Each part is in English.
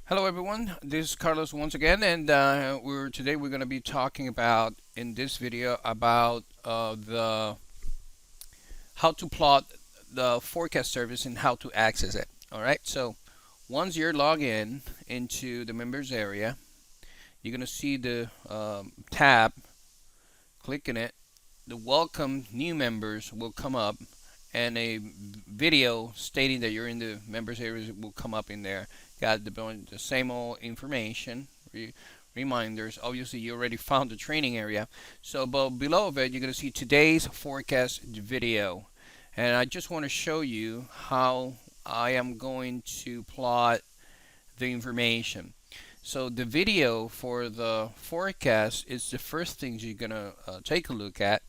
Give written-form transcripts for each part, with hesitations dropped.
Hello everyone, this is Carlos once again, and we're going to be talking about in this video about the how to plot the forecast service and how to access it. All right, so once you're logged in into the members area, you're going to see the tab. Clicking it, the welcome new members will come up, and a video stating that you're in the members area will come up in there. Got the same old information, reminders. Obviously, you already found the training area. So, but below of it, you're going to see today's forecast video. And I just want to show you how I am going to plot the information. So the video for the forecast is the first things you're going to take a look at.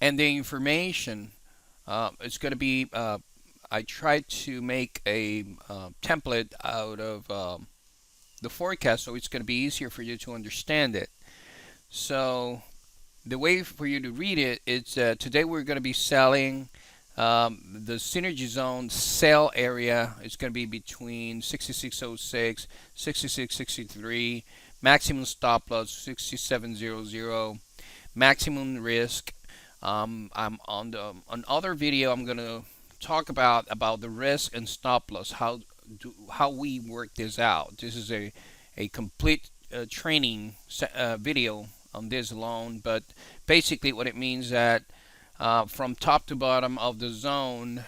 And the information, it's going to be, I tried to make a template out of the forecast so it's going to be easier for you to understand it. So the way for you to read it is today we're going to be selling the synergy zone sell area. It's going to be between 6606, 6663, maximum stop loss 6700, maximum risk. I'm on the on other video. I'm going to talk about the risk and stop loss. How we work this out. This is a complete training video on this alone, but basically what it means that from top to bottom of the zone,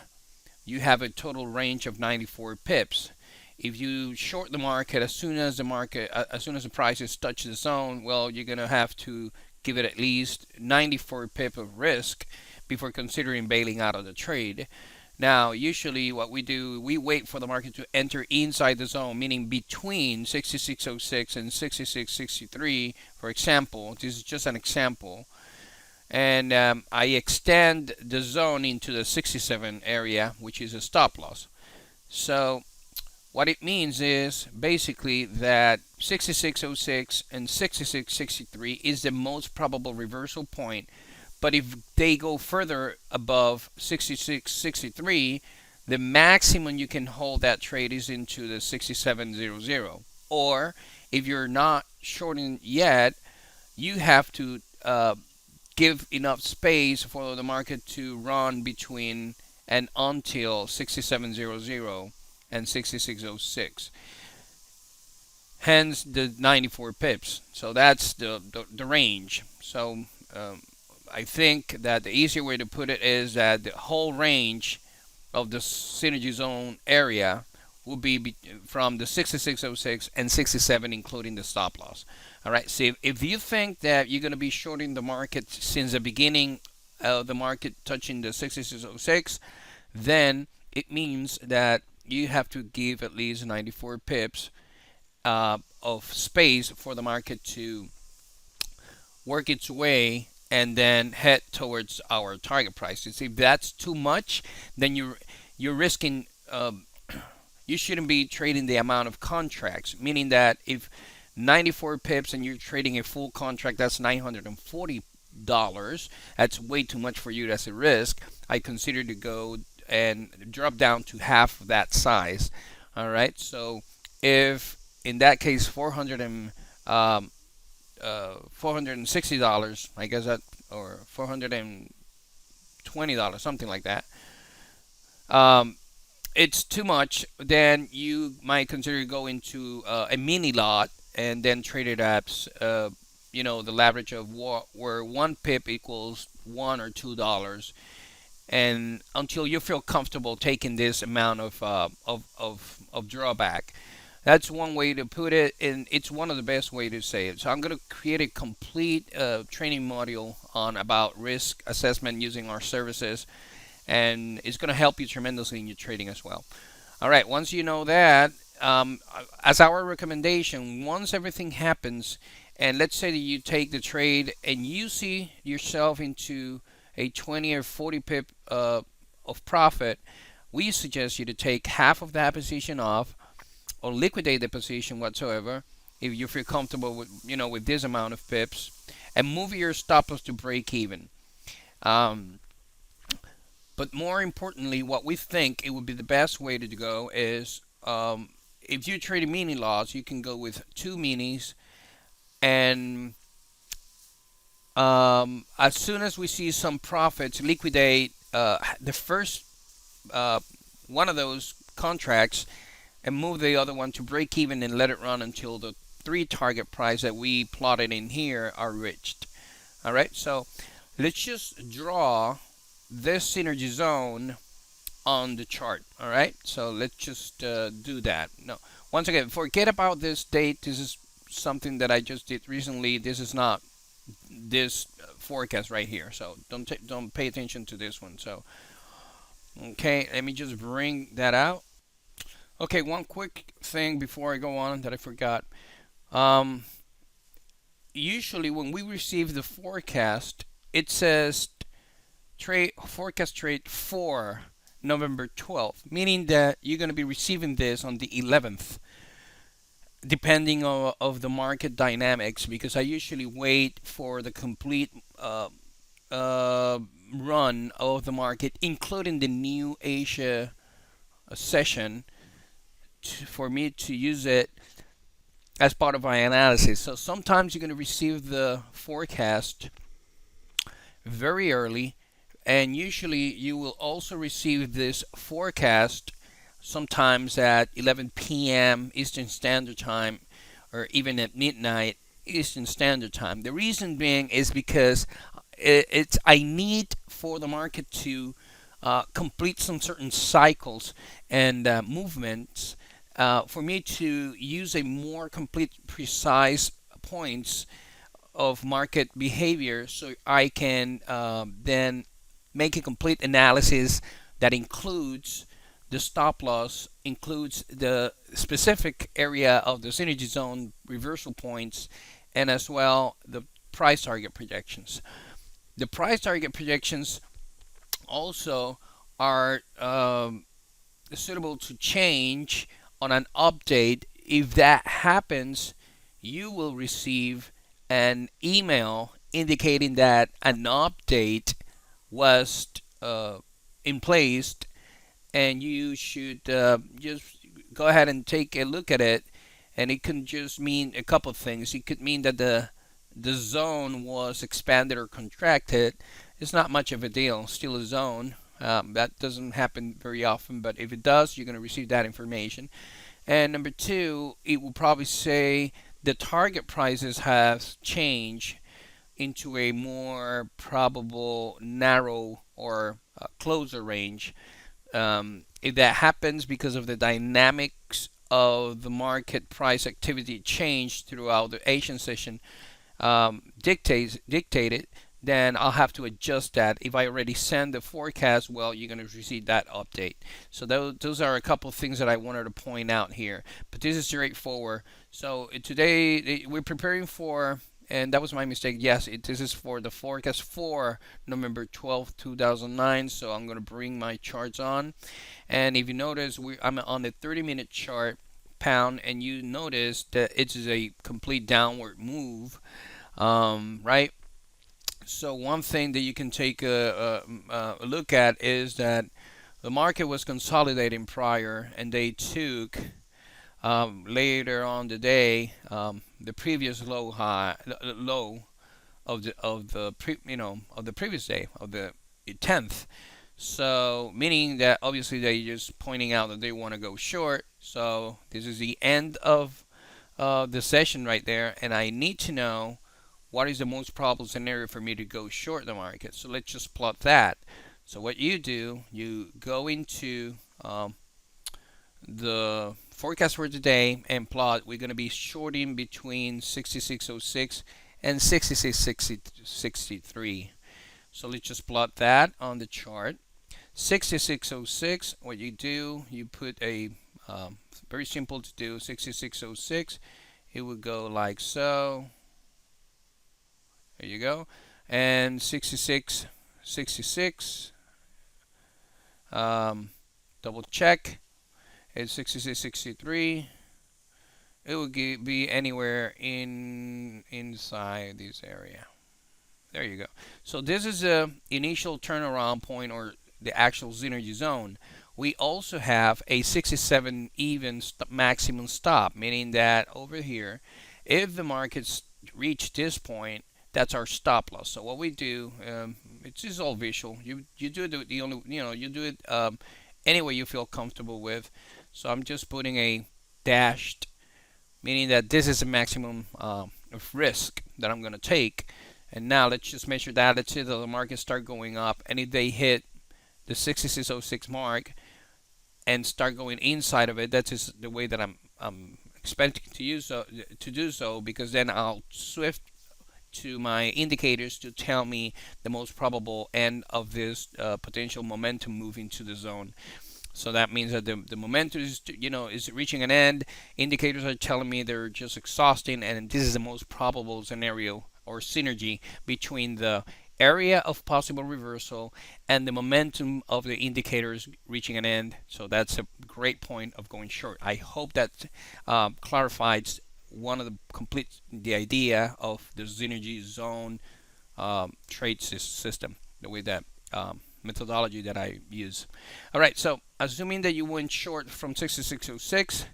you have a total range of 94 pips. If you short the market as soon as the prices touch the zone, well, you're gonna have to give it at least 94 pip of risk before considering bailing out of the trade. Now, usually what we do, we wait for the market to enter inside the zone, meaning between 6606 and 6663, for example. This is just an example. And I extend the zone into the 67 area, which is a stop loss. So what it means is basically that 6606 and 6663 is the most probable reversal point. But if they go further above 6663, the maximum you can hold that trade is into the 6700. Or if you're not shorting yet, you have to give enough space for the market to run between and until 6700 and 6606. Hence the 94 pips. So that's the range. So I think that the easier way to put it is that the whole range of the synergy zone area will be from the 6606 and 67, including the stop loss. All right. So if you think that you're going to be shorting the market since the beginning of the market touching the 6606, then it means that you have to give at least 94 pips of space for the market to work its way and then head towards our target prices. If that's too much, then you're risking. You shouldn't be trading the amount of contracts, meaning that if 94 pips and you're trading a full contract, that's $940. That's way too much for you as a risk. I consider to go and drop down to half that size. All right. So if in that case 460 dollars, I guess that, or $420, something like that. It's too much, then you might consider go into a mini lot and then trade it at the leverage of where one pip equals $1 or $2, and until you feel comfortable taking this amount of drawback. That's one way to put it, and it's one of the best way to say it. So I'm going to create a complete training module on about risk assessment using our services, and it's going to help you tremendously in your trading as well. All right, once you know that, as our recommendation, once everything happens, and let's say that you take the trade and you see yourself into a 20 or 40 pip of profit, we suggest you to take half of that position off or liquidate the position whatsoever if you feel comfortable with this amount of pips, and move your stop loss to break even. Um, but more importantly, what we think it would be the best way to go is if you trade mini lots, you can go with two minis, and as soon as we see some profits, liquidate the first uh, one of those contracts and move the other one to break even and let it run until the three target price that we plotted in here are reached. All right, so let's just draw this synergy zone on the chart. All right, so let's just do that. No, once again, forget about this date. This is something that I just did recently. This is not this forecast right here, so don't pay attention to this one. So okay, let me just bring that out. Okay, one quick thing before I go on that I forgot. Um, Usually when we receive the forecast, it says trade forecast trade for November 12th, meaning that you're going to be receiving this on the 11th, depending on of the market dynamics. Because I usually wait for the complete uh, run of the market, including the new Asia session, for me to use it as part of my analysis. So sometimes you're going to receive the forecast very early, and usually you will also receive this forecast sometimes at 11 p.m. Eastern Standard Time, or even at midnight Eastern Standard Time. The reason being is because it's I need for the market to complete some certain cycles and movements for me to use a more complete, precise points of market behavior, so I can then make a complete analysis that includes the stop loss, includes the specific area of the synergy zone reversal points, and as well the price target projections. The price target projections also are suitable to change on an update. If that happens, you will receive an email indicating that an update was in place, and you should just go ahead and take a look at it. And it can just mean a couple of things. It could mean that the zone was expanded or contracted. It's not much of a deal, still a zone. That doesn't happen very often, but if it does, you're going to receive that information. And number two, it will probably say the target prices have changed into a more probable narrow or closer range. If that happens because of the dynamics of the market price activity change throughout the Asian session, dictated, then I'll have to adjust that. If I already send the forecast, well, you're going to receive that update. So those are a couple of things that I wanted to point out here. But this is straightforward. So today we're preparing for, and that was my mistake. Yes, this is for the forecast for November 12th, 2009. So I'm going to bring my charts on. And if you notice, I'm on the 30-minute chart pound, and you notice that it's a complete downward move, right? So one thing that you can take a look at is that the market was consolidating prior, and they took later on the day the previous low of the previous day of the 10th. So meaning that obviously they're just pointing out that they want to go short. So this is the end of the session right there, and I need to know what is the most probable scenario for me to go short the market. So let's just plot that. So what you do, you go into the forecast for today and plot. We're going to be shorting between 6606 and 6663. So let's just plot that on the chart. 6606, what you do, you put a very simple to do, 6606. It would go like so. There you go. And 6666, double check. It's 6663. It would be anywhere inside this area. There you go. So this is a initial turnaround point, or the actual synergy zone. we also have a 67 even maximum stop, meaning that over here, if the markets reach this point, that's our stop loss. So what we do, it's just all visual. You do it the only you do it any way you feel comfortable with. So I'm just putting a dashed, meaning that this is a maximum of risk that I'm going to take. And now let's just measure that. Let's see that the market start going up, and if they hit the 6606 mark and start going inside of it, that's just the way that I'm expecting to do so, because then I'll swift to my indicators to tell me the most probable end of this potential momentum moving to the zone. So that means that the momentum is reaching an end. Indicators are telling me they're just exhausting, and this is the most probable scenario or synergy between the area of possible reversal and the momentum of the indicators reaching an end. So that's a great point of going short. I hope that clarifies one of the idea of the synergy zone trade system, the way that methodology that I use. All right, so assuming that you went short from 6606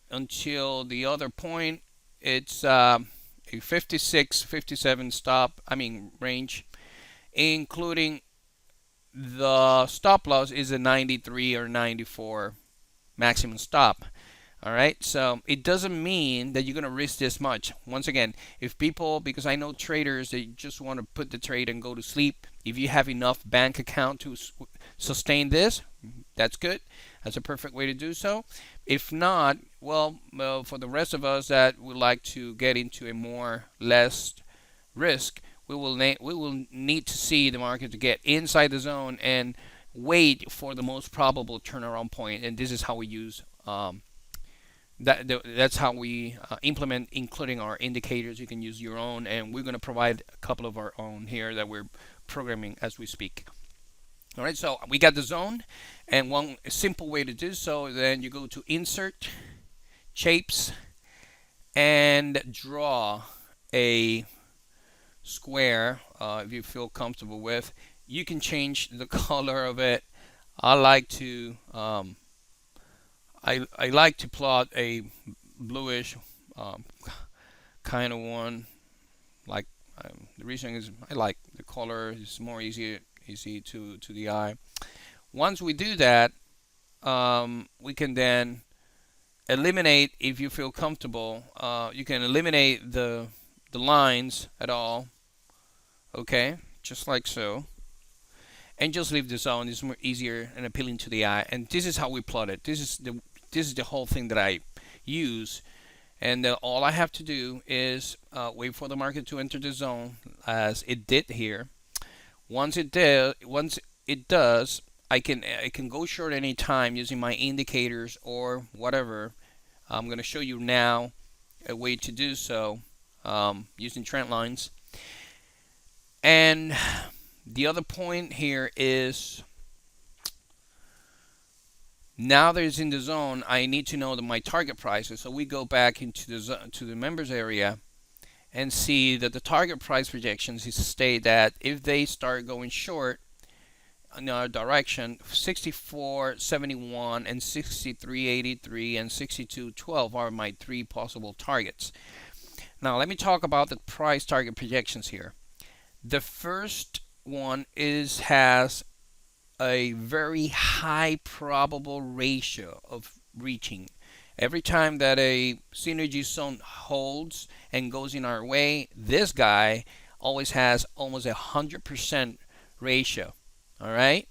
until the other point, it's a 56, 57 stop, range, including the stop loss is a 93 or 94 maximum stop. All right, so it doesn't mean that you're going to risk this much. Once again, if people, because I know traders, they just want to put the trade and go to sleep. If you have enough bank account to sustain this, that's good. That's a perfect way to do so. If not, well, for the rest of us that would like to get into a more less risk, we will need to see the market to get inside the zone and wait for the most probable turnaround point. And this is how we use that's how we implement, including our indicators. You can use your own, and we're going to provide a couple of our own here that we're programming as we speak. All right, so we got the zone, and one simple way to do so, then you go to Insert, Shapes, and draw a square if you feel comfortable with. You can change the color of it. I like to I like to plot a bluish kind of one. Like the reason is I like the color. It's more easy to the eye. Once we do that, we can then eliminate, if you feel comfortable. You can eliminate the lines at all. Okay, just like so. And just leave the zone. It's more easier and appealing to the eye. And this is how we plot it. This is the whole thing that I use, and all I have to do is wait for the market to enter the zone as it did here. Once it does, I can go short any time using my indicators or whatever. I'm going to show you now a way to do so using trend lines. And the other point here is, now that it's in the zone, I need to know my target prices. So we go back into the members area and see that the target price projections is state that if they start going short in our direction, 64.71 and 63.83 and 62.12 are my three possible targets. Now let me talk about the price target projections here. The first one has a very high probable ratio of reaching. Every time that a synergy zone holds and goes in our way, this guy always has almost 100% ratio. All right,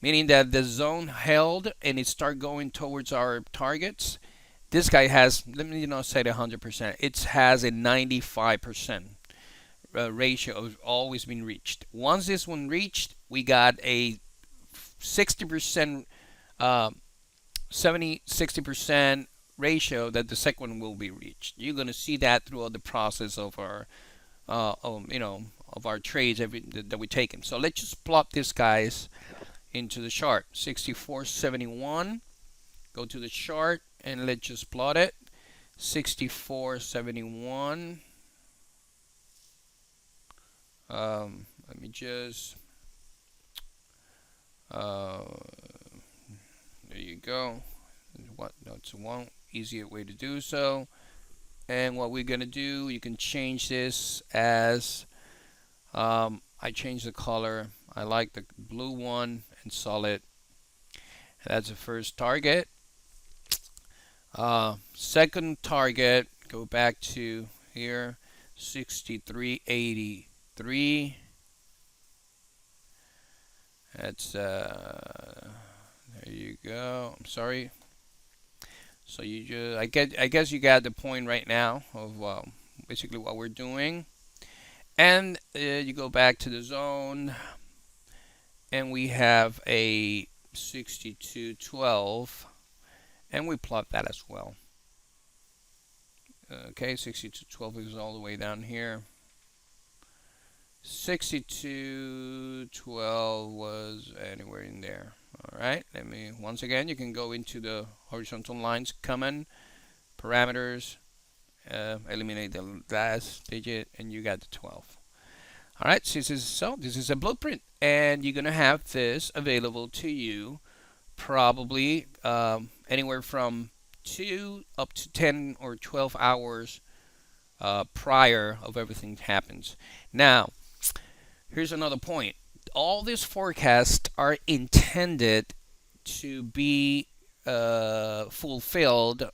meaning that the zone held and it start going towards our targets. This guy has, let me say 100%. It has a 95% ratio of always been reached. Once this one reached, we got a 60%, 60% ratio that the second one will be reached. You're going to see that throughout the process of our, of our trades that we taken. So let's just plot these guys into the chart. 64.71. Go to the chart and let's just plot it. 64.71. Let me just There you go. What? No, it's one easier way to do so. And what we're gonna do, you can change this as I change the color. I like the blue one and solid. That's the first target. Second target, go back to here, 63.83. That's there you go. I'm sorry. So you just I guess you got the point right now of basically what we're doing. And you go back to the zone, and we have a 62.12, and we plot that as well. Okay, 62.12 is all the way down here. 62.12 was anywhere in there. All right, let me once again, you can go into the horizontal lines, common parameters, eliminate the last digit, and you got the 12. All right, so this is a blueprint, and you're gonna have this available to you probably anywhere from 2 up to 10 or 12 hours prior of everything happens. Now, here's another point. All these forecasts are intended to be fulfilled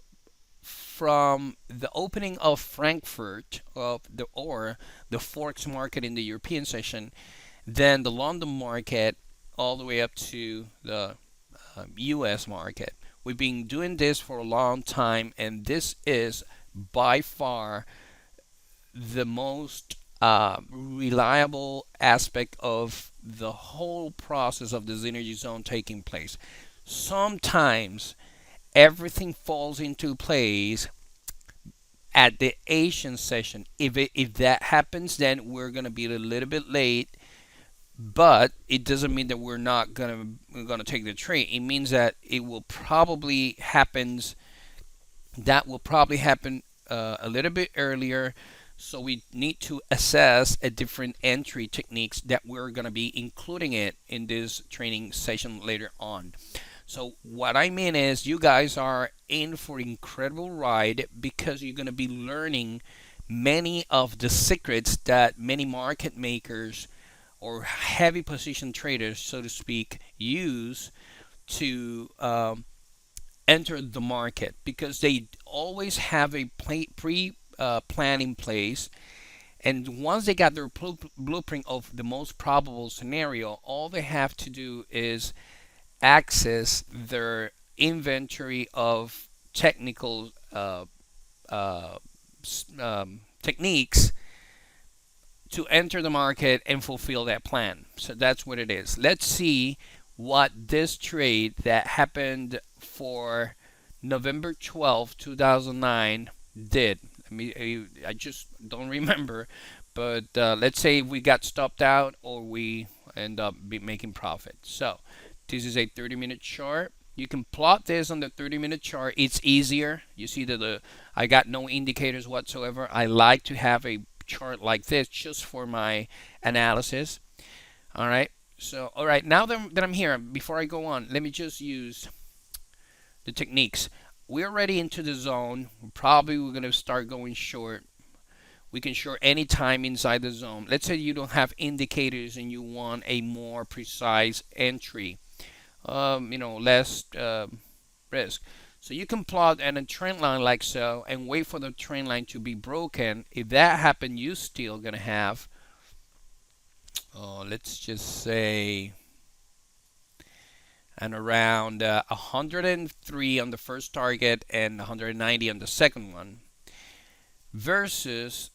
from the opening of Frankfurt or the Forex market in the European session, then the London market, all the way up to the U.S. market. We've been doing this for a long time, and this is by far the most reliable aspect of the whole process of this energy zone taking place. Sometimes everything falls into place at the Asian session. If that happens, then we're gonna be a little bit late, but it doesn't mean that we're gonna take the trade. It means that it will probably happens. That will probably happen a little bit earlier. So we need to assess a different entry techniques that we're gonna be including it in this training session later on. So what I mean is you guys are in for an incredible ride because you're going to be learning many of the secrets that many market makers or heavy position traders, so to speak, use to enter the market because they always have a plan in place. And once they got their blueprint of the most probable scenario, all they have to do is access their inventory of technical uh, techniques to enter the market and fulfill that plan. So that's what it is. Let's see what this trade that happened for November 12, 2009 did. I just don't remember, but let's say we got stopped out or we end up making profit. So this is a 30-minute chart. You can plot this on the 30-minute chart. It's easier. You see that I got no indicators whatsoever. I like to have a chart like this just for my analysis. All right. So, all right. Now that I'm here, before I go on, let me just use the techniques. We're already into the zone. Probably we're going to start going short. We can short any time inside the zone. Let's say you don't have indicators and you want a more precise entry. Less risk. So you can plot and a trend line like so and wait for the trend line to be broken. If that happens, you still gonna have, let's just say, and around 103 on the first target and 190 on the second one, versus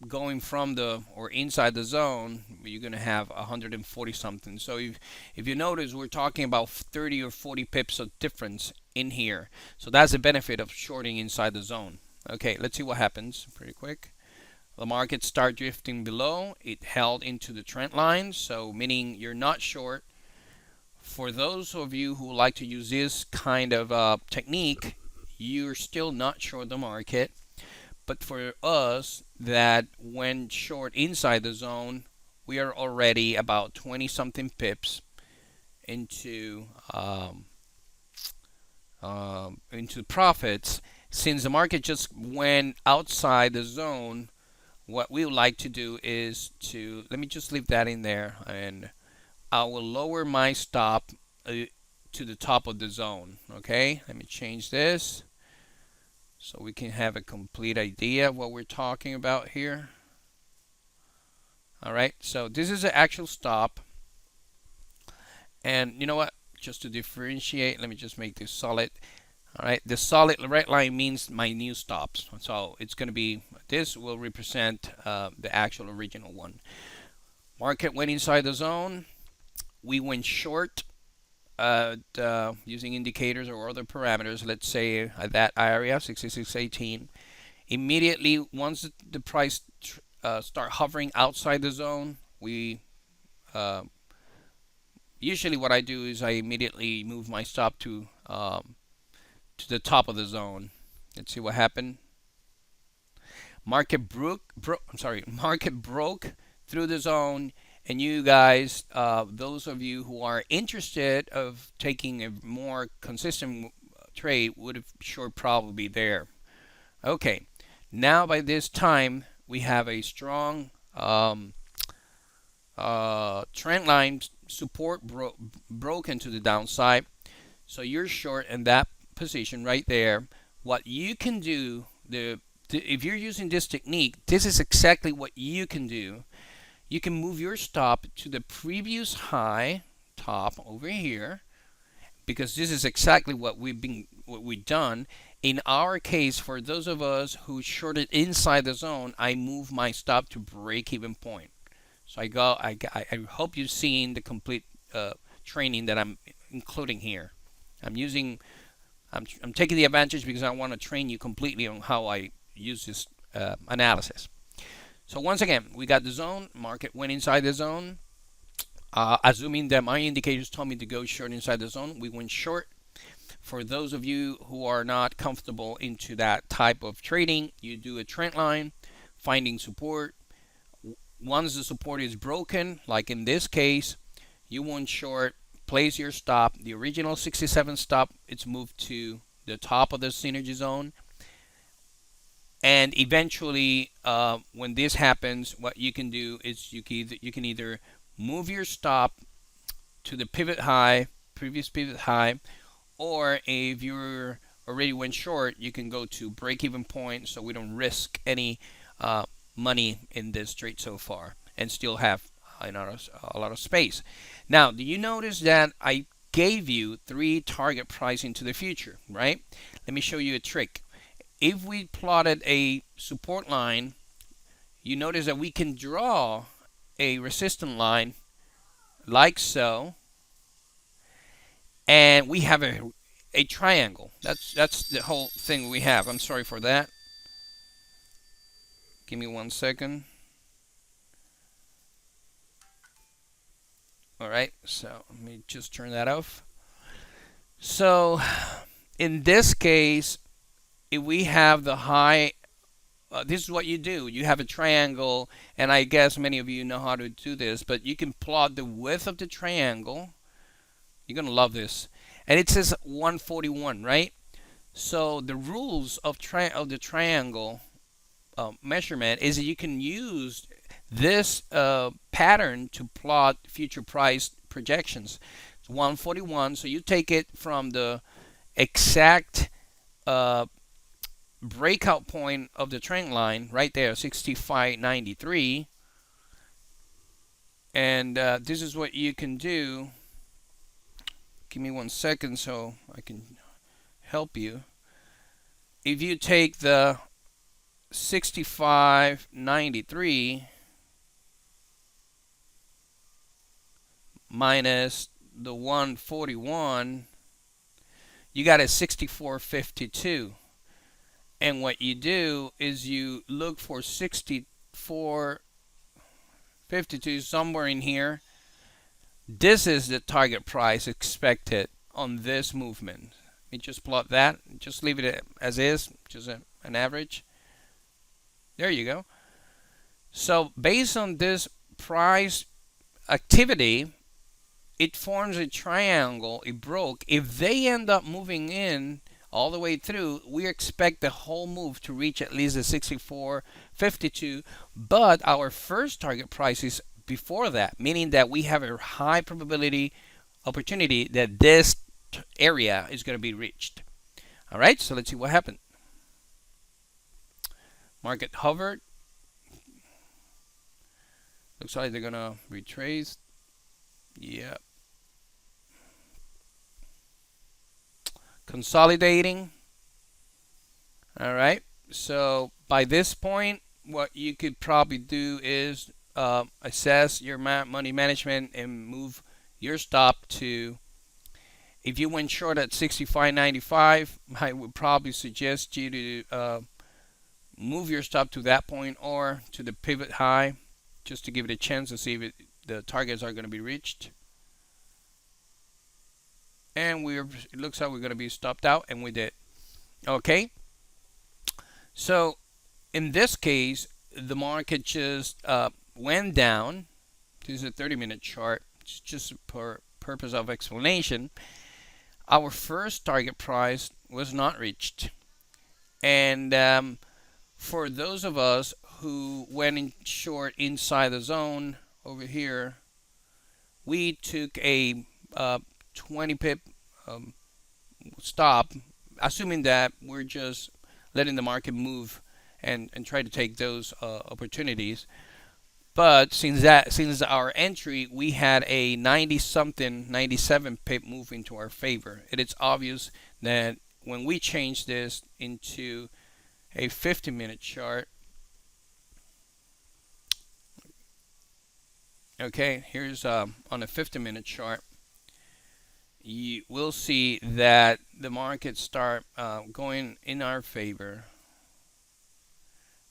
going from the or inside the zone, you're going to have 140 something. So if you notice, we're talking about 30 or 40 pips of difference in here. So that's the benefit of shorting inside the zone. Okay, let's see what happens pretty quick. The market start drifting below. It held into the trend line, so meaning you're not short. For those of you who like to use this kind of technique, you're still not short the market. But for us that went short inside the zone, we are already about 20 something pips into into profits. Since the market just went outside the zone, what we would like to do is to, let me just leave that in there, and I will lower my stop to the top of the zone. Okay, let me change this so we can have a complete idea of what we're talking about here. All right, so this is the actual stop. And you know what? Just to differentiate, let me just make this solid. All right, the solid red line means my new stops. So it's going to be, this will represent the actual original one. Market went inside the zone. We went short using indicators or other parameters. Let's say at that area, 66.18. Immediately, once the price start hovering outside the zone, we usually what I do is I immediately move my stop to the top of the zone. Let's see what happened. Market broke through the zone, and you guys, those of you who are interested of taking a more consistent trade, would have short probably there. Okay, now by this time we have a strong trend line support broken to the downside. So you're short in that position right there. What you can do, if you're using this technique, this is exactly what you can do. You can move your stop to the previous high top over here, because this is exactly what we've done. In our case, for those of us who shorted inside the zone, I move my stop to break-even point. So I hope you've seen the complete training that I'm including here. I'm taking the advantage because I want to train you completely on how I use this analysis. So once again, we got the zone. Market went inside the zone. Assuming that my indicators told me to go short inside the zone, we went short. For those of you who are not comfortable into that type of trading, you do a trend line, finding support. Once the support is broken, like in this case, you went short, place your stop. The original 67 stop, it's moved to the top of the synergy zone. And eventually, when this happens, what you can do is you can either move your stop to the pivot high, previous pivot high, or if you're already went short, you can go to break-even point, so we don't risk any money in this trade so far, and still have a lot of space. Now, do you notice that I gave you 3 target price into the future, right? Let me show you a trick. If we plotted a support line, you notice that we can draw a resistance line like so, and we have a triangle. That's the whole thing we have. I'm sorry for that. Give me 1 second. All right, so let me just turn that off. So in this case, if we have the high, this is what you do. You have a triangle, and I guess many of you know how to do this, but you can plot the width of the triangle. You're going to love this. And it says 141, right? So the rules of the triangle measurement is that you can use this pattern to plot future price projections. It's 141, so you take it from the exact breakout point of the trend line right there, 65.93, and this is what you can do. Give me 1 second so I can help you. If you take the 65.93 minus the 141, you got a 64.52. And what you do is you look for 64.52 somewhere in here. This is the target price expected on this movement. Let me just plot that. Just leave it as is, just an average. There you go. So based on this price activity, it forms a triangle. It broke. If they end up moving in all the way through, we expect the whole move to reach at least the 64.52. But our first target price is before that, meaning that we have a high probability opportunity that this area is going to be reached. All right, so let's see what happened. Market hovered. Looks like they're going to retrace. Yeah. Consolidating. All right, so by this point, what you could probably do is assess your money management and move your stop to, if you went short at 65.95, I would probably suggest you to move your stop to that point or to the pivot high, just to give it a chance to see if the targets are going to be reached. And it looks like we're going to be stopped out, and we did. Okay, so in this case, the market just went down. This is a 30-minute chart. It's just for purpose of explanation. Our first target price was not reached, and for those of us who went in short inside the zone over here, we took a 20 pip stop, assuming that we're just letting the market move and try to take those opportunities. But since our entry, we had a 90 something, 97 pip move into our favor. It is obvious that when we change this into a 50-minute chart, okay, here's on a 50-minute chart, you will see that the market start going in our favor.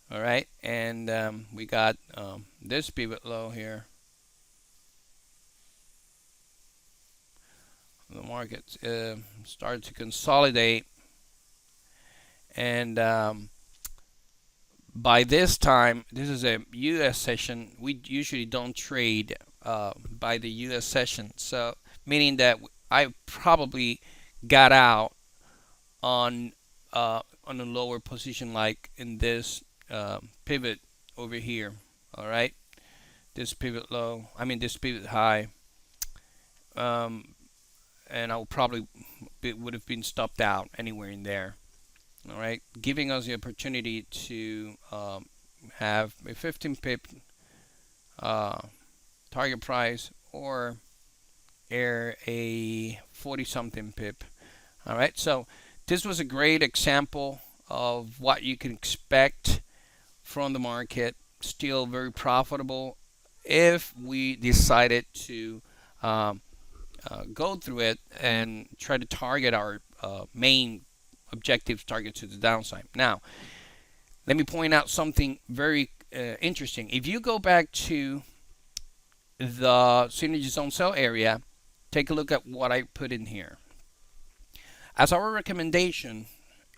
All right, and we got this pivot low here. The market started to consolidate, and by this time, this is a U.S. session. We usually don't trade by the U.S. session, so meaning that I probably got out on a lower position, like in this pivot over here. All right, this pivot low, I mean this pivot high, and I would have been stopped out anywhere in there. All right, giving us the opportunity to have a 15 pip target price or a 40 something pip. All right, so this was a great example of what you can expect from the market. Still very profitable if we decided to go through it and try to target our main objective target to the downside. Now, let me point out something very interesting. If you go back to the synergy zone sell area, take a look at what I put in here. As our recommendation,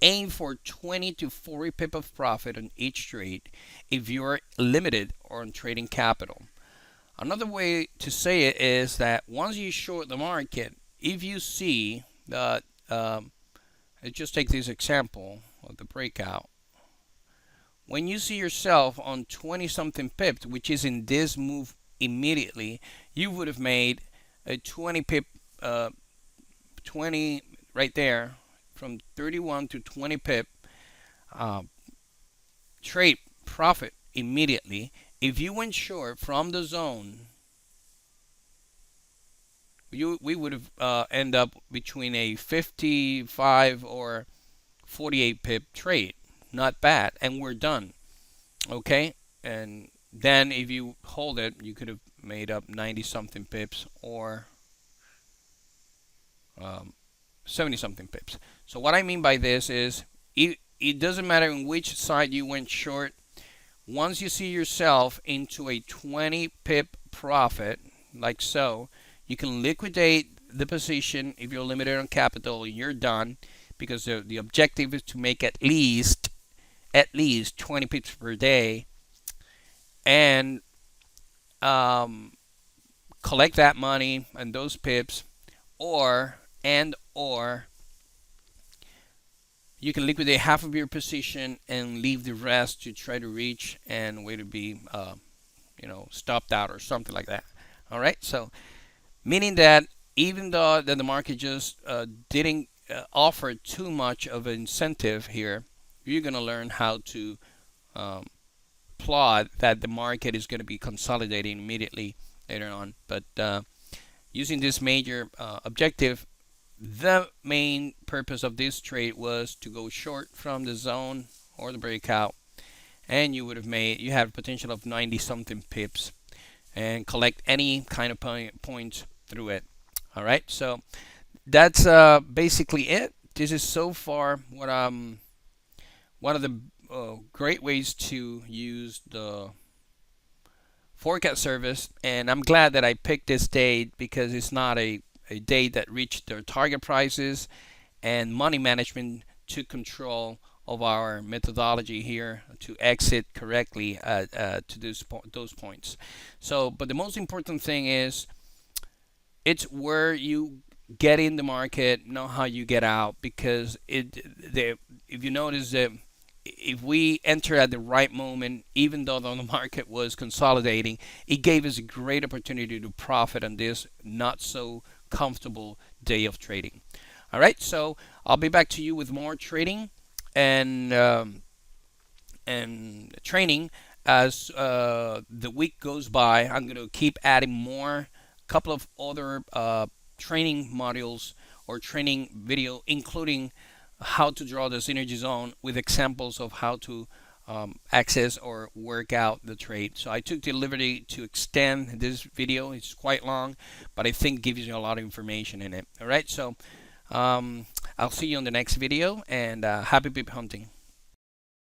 aim for 20 to 40 pip of profit on each trade if you're limited on trading capital. Another way to say it is that once you short the market, if you see that, let's just take this example of the breakout. When you see yourself on 20 something pips, which is in this move immediately, you would have made a 20 pip, 20 right there, from 31 to 20 pip trade profit immediately. If you went short from the zone, we would have end up between a 55 or 48 pip trade. Not bad, and we're done. Okay, and then if you hold it, you could have made up 90 something pips or 70 something pips. So what I mean by this is it doesn't matter in which side you went short. Once you see yourself into a 20 pip profit, like so, you can liquidate the position. If you're limited on capital, you're done, because the objective is to make at least 20 pips per day, and collect that money and those pips, or you can liquidate half of your position and leave the rest to try to reach and wait to be stopped out or something like that. All right, so meaning that even though that the market just didn't offer too much of an incentive here, you're going to learn how to um, plot that the market is going to be consolidating immediately later on. But using this major objective, the main purpose of this trade was to go short from the zone or the breakout, and you have a potential of 90 something pips and collect any kind of points through it. All right, so that's basically it. This is so far what one of the great ways to use the forecast service, and I'm glad that I picked this date because it's not a date that reached their target prices, and money management took control of our methodology here to exit correctly to those points. So, but the most important thing is it's where you get in the market, not how you get out, because if you notice that if we enter at the right moment, even though the market was consolidating, it gave us a great opportunity to profit on this not so comfortable day of trading. All right, so I'll be back to you with more trading and training as the week goes by. I'm going to keep adding more, couple of other training modules or training video, including how to draw the synergy zone with examples of how to access or work out the trade. So I took the liberty to extend this video. It's quite long, but I think gives you a lot of information in it. All right, so I'll see you on the next video, and happy pip hunting.